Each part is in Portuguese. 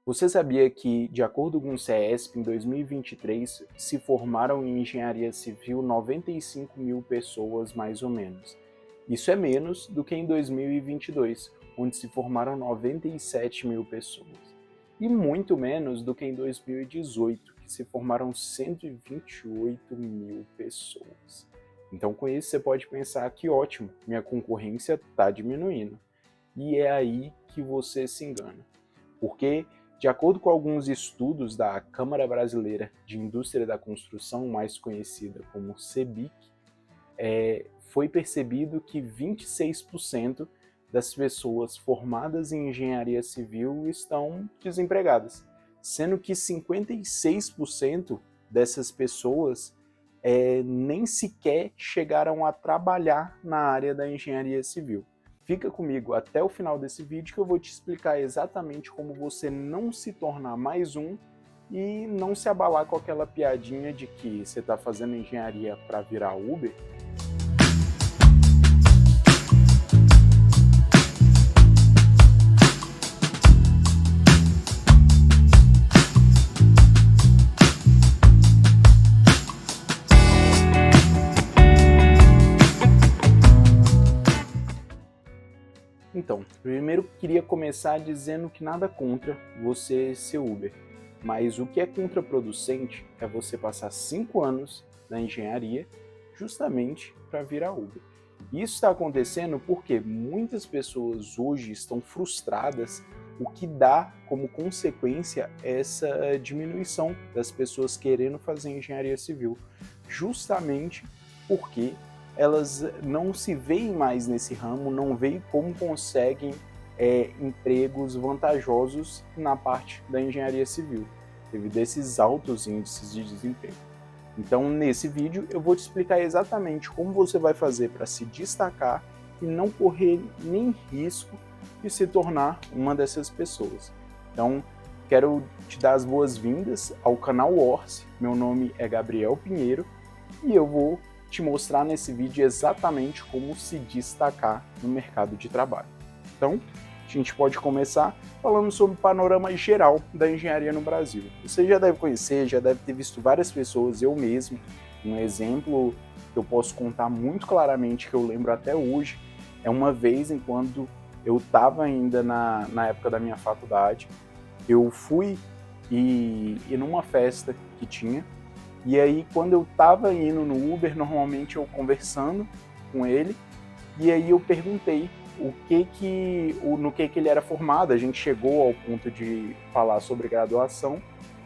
Você sabia que, de acordo com o CESP, em 2023 se formaram em engenharia civil 95 mil pessoas, mais ou menos. Isso é menos do que em 2022, onde se formaram 97 mil pessoas. E muito menos do que em 2018, que se formaram 128 mil pessoas. Então, com isso, você pode pensar que ótimo, minha concorrência está diminuindo. E é aí que você se engana. Porque, de acordo com alguns estudos da Câmara Brasileira de Indústria da Construção, mais conhecida como CEBIC, foi percebido que 26% das pessoas formadas em engenharia civil estão desempregadas, sendo que 56% dessas pessoas nem sequer chegaram a trabalhar na área da engenharia civil. Fica comigo até o final desse vídeo que eu vou te explicar exatamente como você não se tornar mais um e não se abalar com aquela piadinha de que você está fazendo engenharia para virar Uber. Então, primeiro queria começar dizendo que nada contra você ser Uber, mas o que é contraproducente é você passar 5 anos na engenharia justamente para virar Uber. Isso está acontecendo porque muitas pessoas hoje estão frustradas, o que dá como consequência essa diminuição das pessoas querendo fazer engenharia civil, justamente porque elas não se veem mais nesse ramo, não veem como conseguem empregos vantajosos na parte da engenharia civil, devido a esses altos índices de desemprego. Então, nesse vídeo, eu vou te explicar exatamente como você vai fazer para se destacar e não correr nem risco de se tornar uma dessas pessoas. Então, quero te dar as boas-vindas ao canal Orce. Meu nome é Gabriel Pinheiro e eu vou te mostrar nesse vídeo exatamente como se destacar no mercado de trabalho. Então, a gente pode começar falando sobre o panorama geral da engenharia no Brasil. Você já deve conhecer, já deve ter visto várias pessoas, eu mesmo, um exemplo que eu posso contar muito claramente, que eu lembro até hoje, é uma vez, enquanto eu estava ainda na época da minha faculdade, eu fui e numa festa que tinha, e aí, quando eu estava indo no Uber, normalmente eu conversando com ele, e aí eu perguntei no que ele era formado. A gente chegou ao ponto de falar sobre graduação.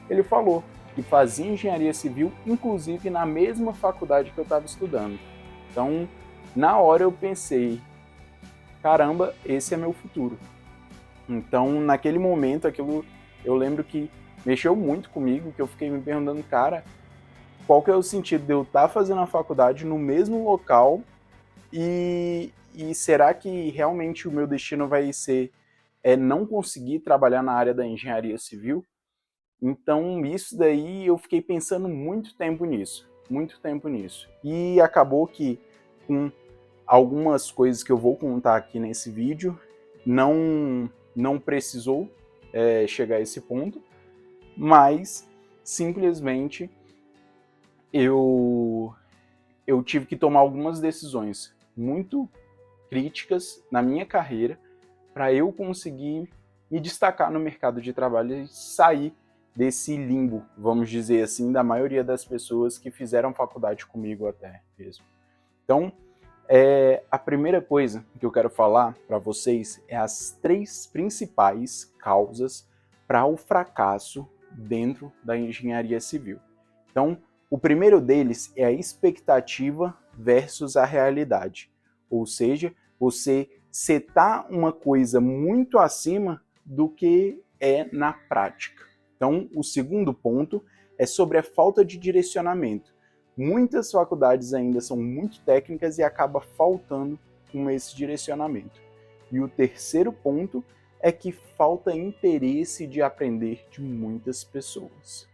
Ele falou que fazia engenharia civil, inclusive na mesma faculdade que eu estava estudando. Então, na hora eu pensei, caramba, esse é meu futuro. Então, naquele momento, aquilo eu lembro que mexeu muito comigo, que eu fiquei me perguntando, cara, qual que é o sentido de eu estar fazendo a faculdade no mesmo local e será que realmente o meu destino vai ser não conseguir trabalhar na área da engenharia civil? Então, isso daí eu fiquei pensando muito tempo nisso, muito tempo nisso. E acabou que, com algumas coisas que eu vou contar aqui nesse vídeo, não precisou chegar a esse ponto, mas simplesmente eu tive que tomar algumas decisões muito críticas na minha carreira para eu conseguir me destacar no mercado de trabalho e sair desse limbo, vamos dizer assim, da maioria das pessoas que fizeram faculdade comigo até mesmo. Então, a primeira coisa que eu quero falar para vocês é as 3 principais causas para o fracasso dentro da engenharia civil. Então, o primeiro deles é a expectativa versus a realidade. Ou seja, você setar uma coisa muito acima do que é na prática. Então, o segundo ponto é sobre a falta de direcionamento. Muitas faculdades ainda são muito técnicas e acaba faltando esse direcionamento. E o terceiro ponto é que falta interesse de aprender de muitas pessoas.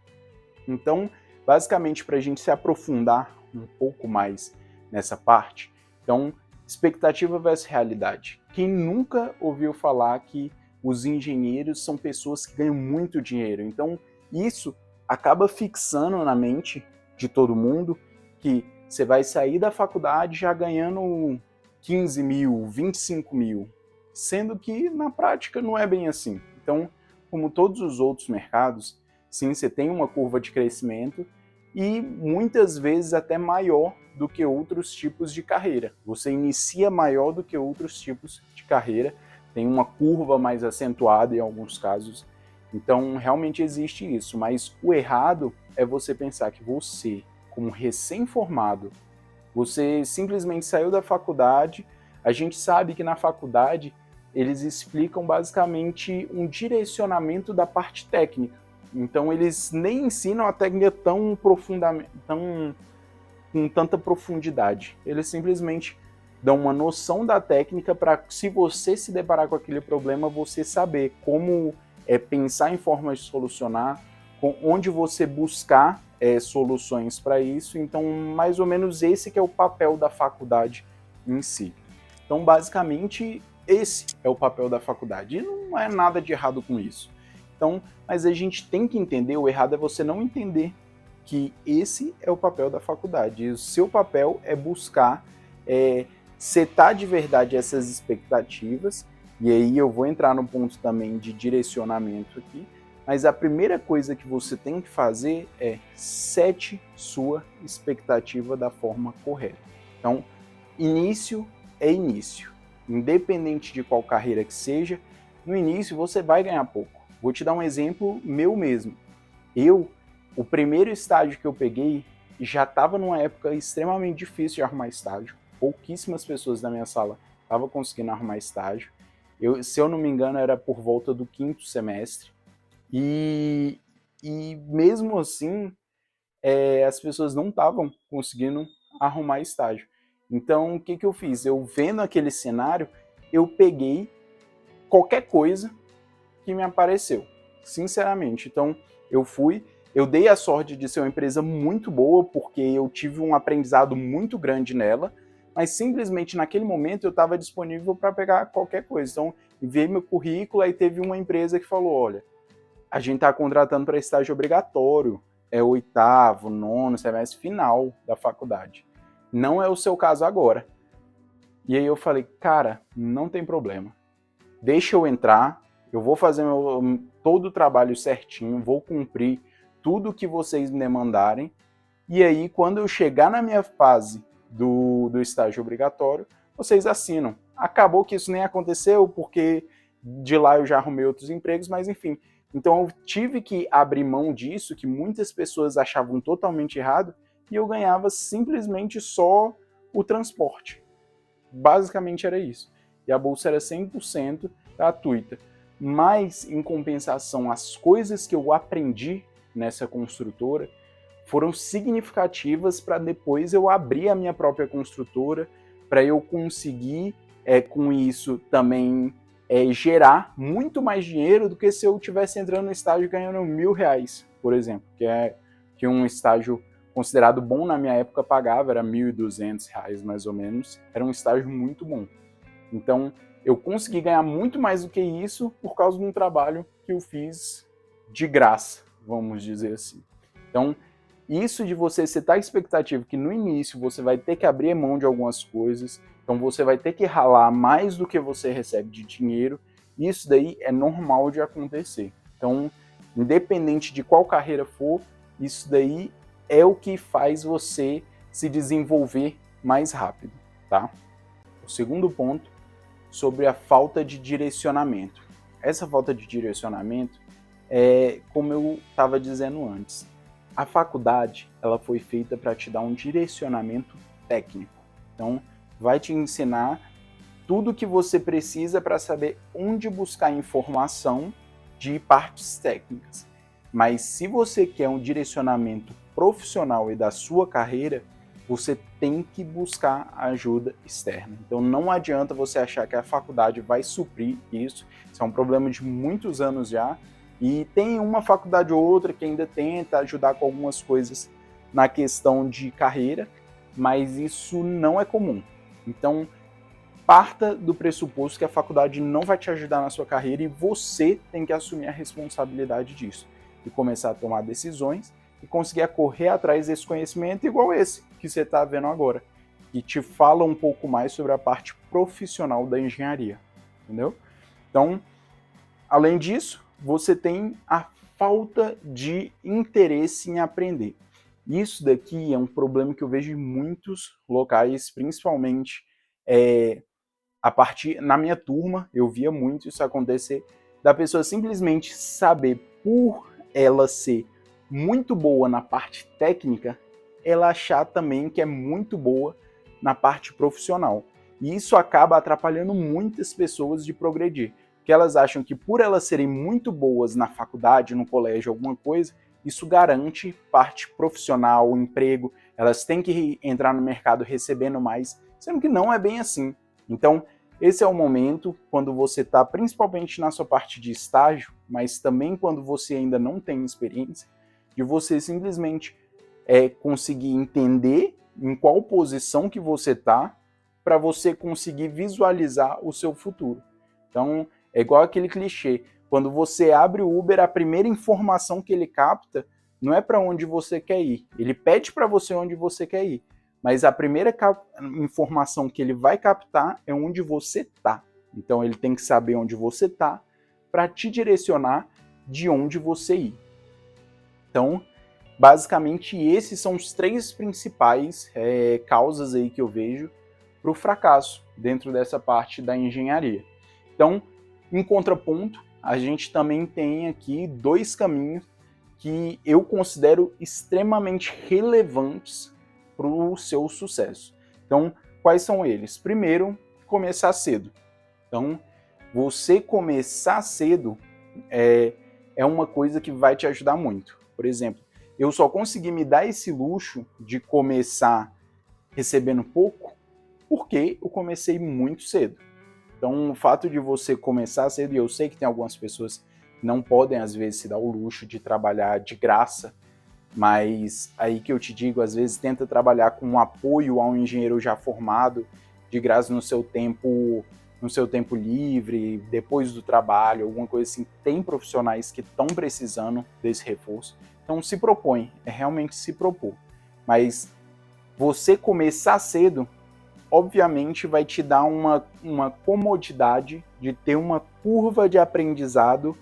Então, basicamente, para a gente se aprofundar um pouco mais nessa parte, então, expectativa versus realidade. Quem nunca ouviu falar que os engenheiros são pessoas que ganham muito dinheiro. Então, isso acaba fixando na mente de todo mundo que você vai sair da faculdade já ganhando 15 mil, 25 mil, sendo que na prática não é bem assim. Então, como todos os outros mercados, sim, você tem uma curva de crescimento e muitas vezes até maior do que outros tipos de carreira. Você inicia maior do que outros tipos de carreira, tem uma curva mais acentuada em alguns casos. Então, realmente existe isso, mas o errado é você pensar que você, como recém-formado, você simplesmente saiu da faculdade. A gente sabe que na faculdade eles explicam basicamente um direcionamento da parte técnica. Então eles nem ensinam a técnica tão profundamente, com tanta profundidade. Eles simplesmente dão uma noção da técnica para, se você se deparar com aquele problema, você saber como pensar em formas de solucionar, onde você buscar soluções para isso. Então, mais ou menos esse que é o papel da faculdade em si. Então, basicamente, esse é o papel da faculdade. E não é nada de errado com isso. Então, mas a gente tem que entender, o errado é você não entender que esse é o papel da faculdade. E o seu papel é buscar setar de verdade essas expectativas. E aí eu vou entrar no ponto também de direcionamento aqui. Mas a primeira coisa que você tem que fazer é sete sua expectativa da forma correta. Então, início é início. Independente de qual carreira que seja, no início você vai ganhar pouco. Vou te dar um exemplo meu mesmo. O primeiro estágio que eu peguei, já estava numa época extremamente difícil de arrumar estágio. Pouquíssimas pessoas da minha sala estavam conseguindo arrumar estágio. Se eu não me engano, era por volta do 5º semestre. E mesmo assim, as pessoas não estavam conseguindo arrumar estágio. Então, o que eu fiz? Eu vendo aquele cenário, eu peguei qualquer coisa que me apareceu, sinceramente. Então, eu dei a sorte de ser uma empresa muito boa, porque eu tive um aprendizado muito grande nela, mas simplesmente naquele momento eu estava disponível para pegar qualquer coisa. Então, enviei meu currículo, aí teve uma empresa que falou, olha, a gente está contratando para estágio obrigatório, é o 8º, 9º semestre final da faculdade. Não é o seu caso agora. E aí eu falei, cara, não tem problema. Deixa eu entrar, eu vou fazer todo o trabalho certinho, vou cumprir tudo que vocês me demandarem. E aí, quando eu chegar na minha fase do estágio obrigatório, vocês assinam. Acabou que isso nem aconteceu, porque de lá eu já arrumei outros empregos, mas enfim. Então eu tive que abrir mão disso, que muitas pessoas achavam totalmente errado, e eu ganhava simplesmente só o transporte. Basicamente era isso. E a bolsa era 100% gratuita. Mas, em compensação, as coisas que eu aprendi nessa construtora foram significativas para depois eu abrir a minha própria construtora, para eu conseguir, com isso, também gerar muito mais dinheiro do que se eu tivesse entrando no estágio ganhando R$1.000, por exemplo, que um estágio considerado bom na minha época pagava, era R$1.200 mais ou menos, era um estágio muito bom. Então, eu consegui ganhar muito mais do que isso por causa de um trabalho que eu fiz de graça, vamos dizer assim. Então, isso de você setar a expectativa que no início você vai ter que abrir mão de algumas coisas, então você vai ter que ralar mais do que você recebe de dinheiro, isso daí é normal de acontecer. Então, independente de qual carreira for, isso daí é o que faz você se desenvolver mais rápido, tá? O segundo ponto, sobre a falta de direcionamento. Essa falta de direcionamento é como eu estava dizendo antes. A faculdade, ela foi feita para te dar um direcionamento técnico. Então, vai te ensinar tudo o que você precisa para saber onde buscar informação de partes técnicas. Mas se você quer um direcionamento profissional e da sua carreira, você tem que buscar ajuda externa. Então não adianta você achar que a faculdade vai suprir isso. Isso é um problema de muitos anos já. E tem uma faculdade ou outra que ainda tenta ajudar com algumas coisas na questão de carreira, mas isso não é comum. Então, parta do pressuposto que a faculdade não vai te ajudar na sua carreira e você tem que assumir a responsabilidade disso e começar a tomar decisões e conseguir correr atrás desse conhecimento igual esse que você está vendo agora, que te fala um pouco mais sobre a parte profissional da engenharia, entendeu? Então, além disso, você tem a falta de interesse em aprender. Isso daqui é um problema que eu vejo em muitos locais, principalmente na minha turma, eu via muito isso acontecer, da pessoa simplesmente saber, por ela ser muito boa na parte técnica, ela achar também que é muito boa na parte profissional. E isso acaba atrapalhando muitas pessoas de progredir, porque elas acham que por elas serem muito boas na faculdade, no colégio, alguma coisa, isso garante parte profissional, emprego, elas têm que entrar no mercado recebendo mais, sendo que não é bem assim. Então, esse é o momento quando você está principalmente na sua parte de estágio, mas também quando você ainda não tem experiência, de você simplesmente conseguir entender em qual posição que você está para você conseguir visualizar o seu futuro. Então, é igual aquele clichê. Quando você abre o Uber, a primeira informação que ele capta não é para onde você quer ir. Ele pede para você onde você quer ir. Mas a primeira informação que ele vai captar é onde você está. Então ele tem que saber onde você está para te direcionar de onde você ir. Então, basicamente, esses são os 3 principais causas aí que eu vejo para o fracasso dentro dessa parte da engenharia. Então, em contraponto, a gente também tem aqui 2 caminhos que eu considero extremamente relevantes para o seu sucesso. Então, quais são eles? Primeiro, começar cedo. Então, você começar cedo é uma coisa que vai te ajudar muito. Por exemplo, eu só consegui me dar esse luxo de começar recebendo pouco porque eu comecei muito cedo. Então, o fato de você começar cedo, e eu sei que tem algumas pessoas que não podem, às vezes, se dar o luxo de trabalhar de graça, mas aí que eu te digo, às vezes tenta trabalhar com um apoio a um engenheiro já formado, de graça no seu tempo livre, depois do trabalho, alguma coisa assim. Tem profissionais que estão precisando desse reforço. Então se propõe, realmente se propor. Mas você começar cedo, obviamente vai te dar uma comodidade de ter uma curva de aprendizado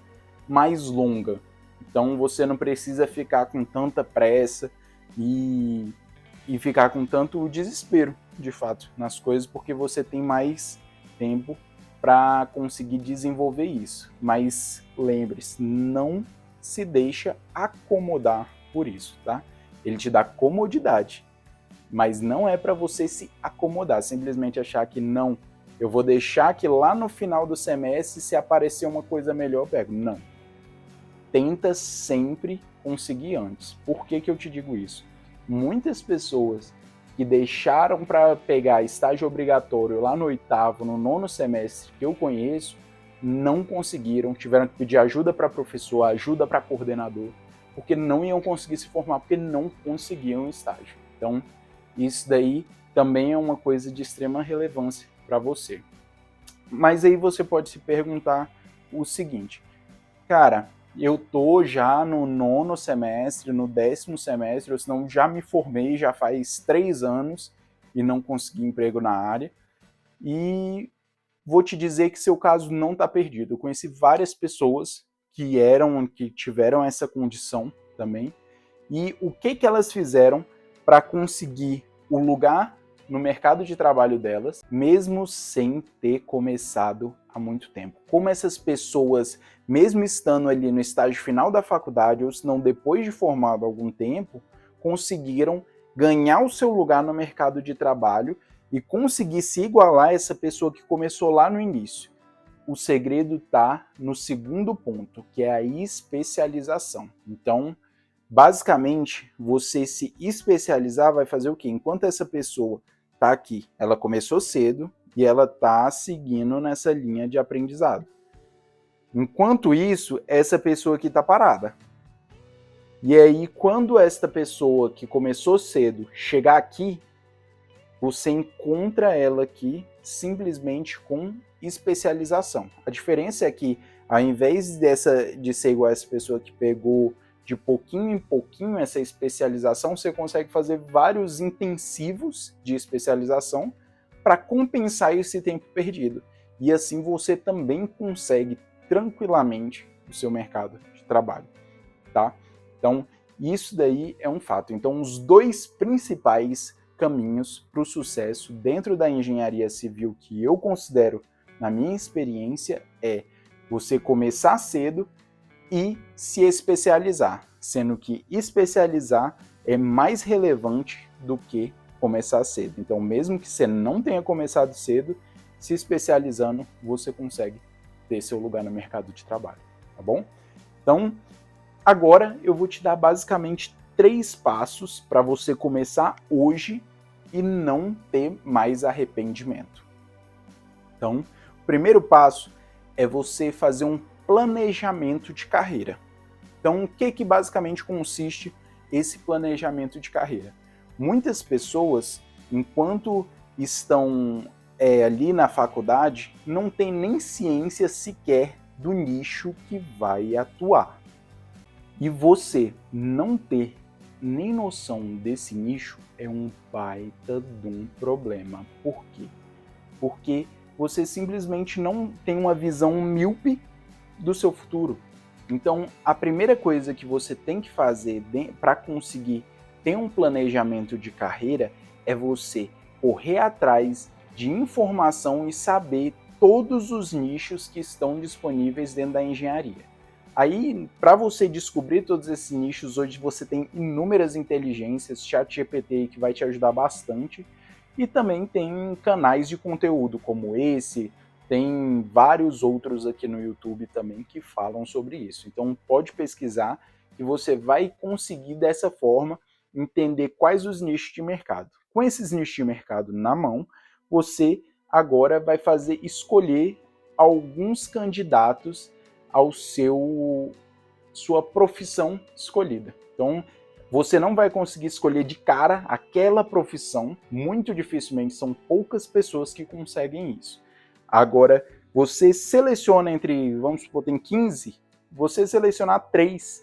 mais longa. Então você não precisa ficar com tanta pressa e ficar com tanto desespero, de fato, nas coisas, porque você tem mais tempo para conseguir desenvolver isso. Mas lembre-se, não se deixa acomodar por isso, tá? Ele te dá comodidade, mas não é para você se acomodar, simplesmente achar que não, eu vou deixar que lá no final do semestre, se aparecer uma coisa melhor, eu pego. Não. Tenta sempre conseguir antes. Por que eu te digo isso? Muitas pessoas que deixaram para pegar estágio obrigatório lá no 8º, no 9º semestre, que eu conheço, não conseguiram, tiveram que pedir ajuda para professor, ajuda para coordenador, porque não iam conseguir se formar, porque não conseguiam estágio. Então, isso daí também é uma coisa de extrema relevância para você. Mas aí você pode se perguntar o seguinte, cara, eu tô já no 9º semestre, no 10º semestre, ou senão já me formei, já faz 3 anos e não consegui emprego na área. E vou te dizer que seu caso não está perdido. Eu conheci várias pessoas que tiveram essa condição também. E o que elas fizeram para conseguir o lugar no mercado de trabalho delas, mesmo sem ter começado há muito tempo. Como essas pessoas, mesmo estando ali no estágio final da faculdade, ou se não depois de formado há algum tempo, conseguiram ganhar o seu lugar no mercado de trabalho e conseguir se igualar a essa pessoa que começou lá no início. O segredo está no segundo ponto, que é a especialização. Então, basicamente, você se especializar vai fazer o quê? Enquanto essa pessoa está aqui, ela começou cedo e ela está seguindo nessa linha de aprendizado. Enquanto isso, essa pessoa aqui está parada. E aí, quando esta pessoa que começou cedo chegar aqui, você encontra ela aqui simplesmente com especialização. A diferença é que, ao invés de ser igual essa pessoa que pegou de pouquinho em pouquinho essa especialização, você consegue fazer vários intensivos de especialização para compensar esse tempo perdido. E assim você também consegue tranquilamente o seu mercado de trabalho, tá? Então, isso daí é um fato. Então, os dois principais caminhos para o sucesso dentro da engenharia civil que eu considero, na minha experiência, é você começar cedo e se especializar, sendo que especializar é mais relevante do que começar cedo. Então, mesmo que você não tenha começado cedo, se especializando, você consegue ter seu lugar no mercado de trabalho, tá bom? Então, agora eu vou te dar basicamente 3 passos para você começar hoje e não ter mais arrependimento. Então, o primeiro passo é você fazer um planejamento de carreira. Então, o que basicamente consiste esse planejamento de carreira? Muitas pessoas, enquanto estão ali na faculdade, não têm nem ciência sequer do nicho que vai atuar. E você não ter nem noção desse nicho é um baita de um problema. Por quê? Porque você simplesmente não tem uma visão míope do seu futuro. Então, a primeira coisa que você tem que fazer para conseguir ter um planejamento de carreira é você correr atrás de informação e saber todos os nichos que estão disponíveis dentro da engenharia. Aí, para você descobrir todos esses nichos, hoje você tem inúmeras inteligências, ChatGPT, que vai te ajudar bastante, e também tem canais de conteúdo como esse, tem vários outros aqui no YouTube também que falam sobre isso. Então pode pesquisar que você vai conseguir dessa forma entender quais os nichos de mercado. Com esses nichos de mercado na mão, você agora vai escolher alguns candidatos ao sua profissão escolhida. Então, você não vai conseguir escolher de cara aquela profissão, muito dificilmente, são poucas pessoas que conseguem isso. Agora, você seleciona entre, vamos supor, tem 15, você selecionar 3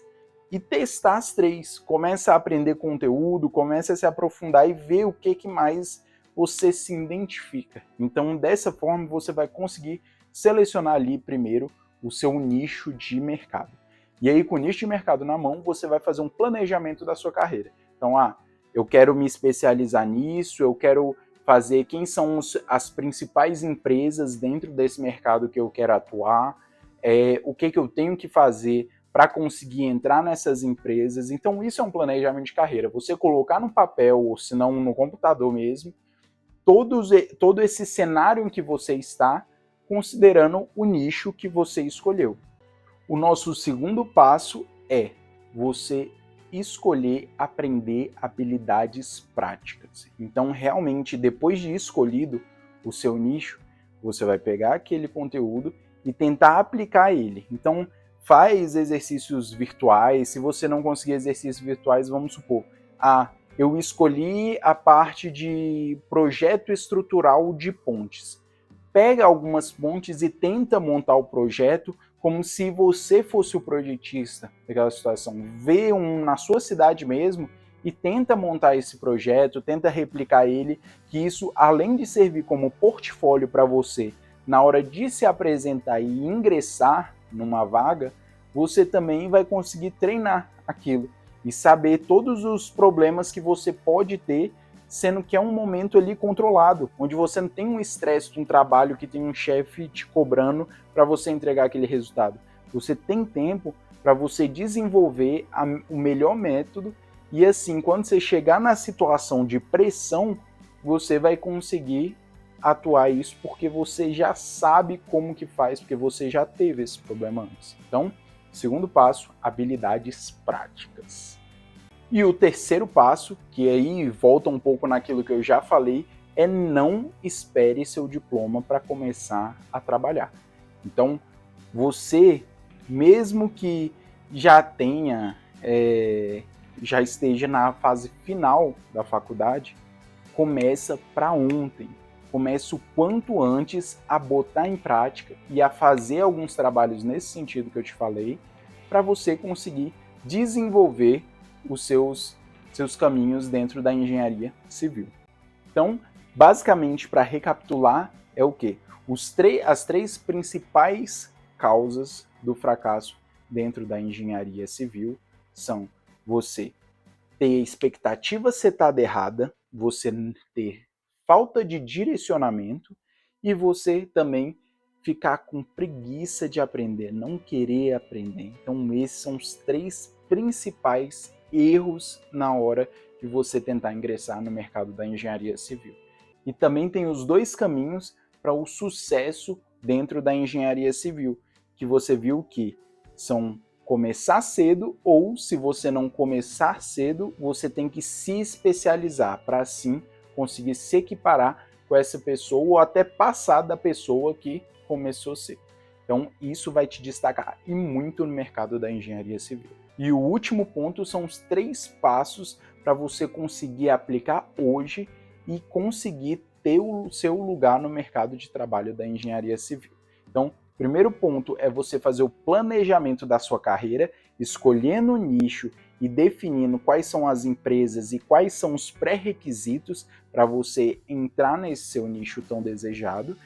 e testar as 3. Começa a aprender conteúdo, começa a se aprofundar e ver o que mais você se identifica. Então, dessa forma, você vai conseguir selecionar ali primeiro o seu nicho de mercado. E aí, com o nicho de mercado na mão, você vai fazer um planejamento da sua carreira. Então, eu quero me especializar nisso, eu quero fazer quem são as principais empresas dentro desse mercado que eu quero atuar, o que eu tenho que fazer para conseguir entrar nessas empresas. Então, isso é um planejamento de carreira. Você colocar no papel, ou se não no computador mesmo, todo esse cenário em que você está, considerando o nicho que você escolheu. O nosso segundo passo é você escolher aprender habilidades práticas. Então, realmente, depois de escolhido o seu nicho, você vai pegar aquele conteúdo e tentar aplicar ele. Então, faz exercícios virtuais. Se você não conseguir exercícios virtuais, vamos supor, eu escolhi a parte de projeto estrutural de pontes. Pega algumas pontes e tenta montar o projeto como se você fosse o projetista daquela situação. Vê na sua cidade mesmo e tenta montar esse projeto, tenta replicar ele, que isso, além de servir como portfólio para você na hora de se apresentar e ingressar numa vaga, você também vai conseguir treinar aquilo e saber todos os problemas que você pode ter, sendo que é um momento ali controlado, onde você não tem um estresse de um trabalho que tem um chefe te cobrando para você entregar aquele resultado. Você tem tempo para você desenvolver o melhor método e assim, quando você chegar na situação de pressão, você vai conseguir atuar isso porque você já sabe como que faz, porque você já teve esse problema antes. Então, segundo passo, habilidades práticas. E o terceiro passo, que aí volta um pouco naquilo que eu já falei, é não espere seu diploma para começar a trabalhar. Então, você, mesmo que já já esteja na fase final da faculdade, começa para ontem. comece o quanto antes a botar em prática e a fazer alguns trabalhos nesse sentido que eu te falei, para você conseguir desenvolver os seus caminhos dentro da engenharia civil. Então, basicamente, para recapitular, é o quê? As três principais causas do fracasso dentro da engenharia civil são você ter expectativa setada errada, você ter falta de direcionamento e você também ficar com preguiça de aprender, não querer aprender. Então esses são os três principais erros na hora de você tentar ingressar no mercado da engenharia civil. E também tem os dois caminhos para o sucesso dentro da engenharia civil, que você viu que são começar cedo, ou se você não começar cedo, você tem que se especializar para assim conseguir se equiparar com essa pessoa ou até passar da pessoa que começou cedo. Então isso vai te destacar e muito no mercado da engenharia civil. E o último ponto são os 3 passos para você conseguir aplicar hoje e conseguir ter o seu lugar no mercado de trabalho da engenharia civil. Então, primeiro ponto é você fazer o planejamento da sua carreira, escolhendo o nicho e definindo quais são as empresas e quais são os pré-requisitos para você entrar nesse seu nicho tão desejado.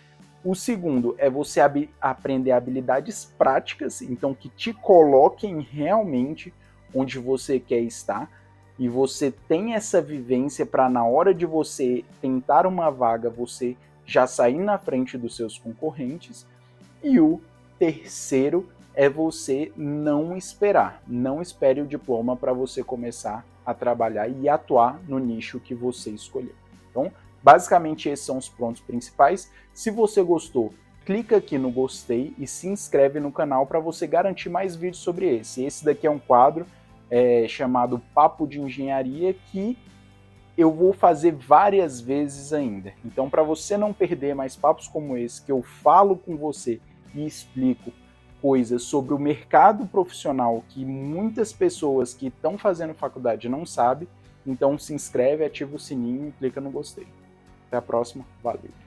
O segundo é você aprender habilidades práticas, então que te coloquem realmente onde você quer estar e você tem essa vivência para na hora de você tentar uma vaga, você já sair na frente dos seus concorrentes. E o terceiro é você não esperar. Não espere o diploma para você começar a trabalhar e atuar no nicho que você escolheu. Então, basicamente esses são os pontos principais. Se você gostou, clica aqui no gostei e se inscreve no canal para você garantir mais vídeos sobre esse. Esse daqui é um quadro chamado Papo de Engenharia que eu vou fazer várias vezes ainda. Então, para você não perder mais papos como esse, que eu falo com você e explico coisas sobre o mercado profissional que muitas pessoas que estão fazendo faculdade não sabem, então se inscreve, ativa o sininho e clica no gostei. Até a próxima, valeu!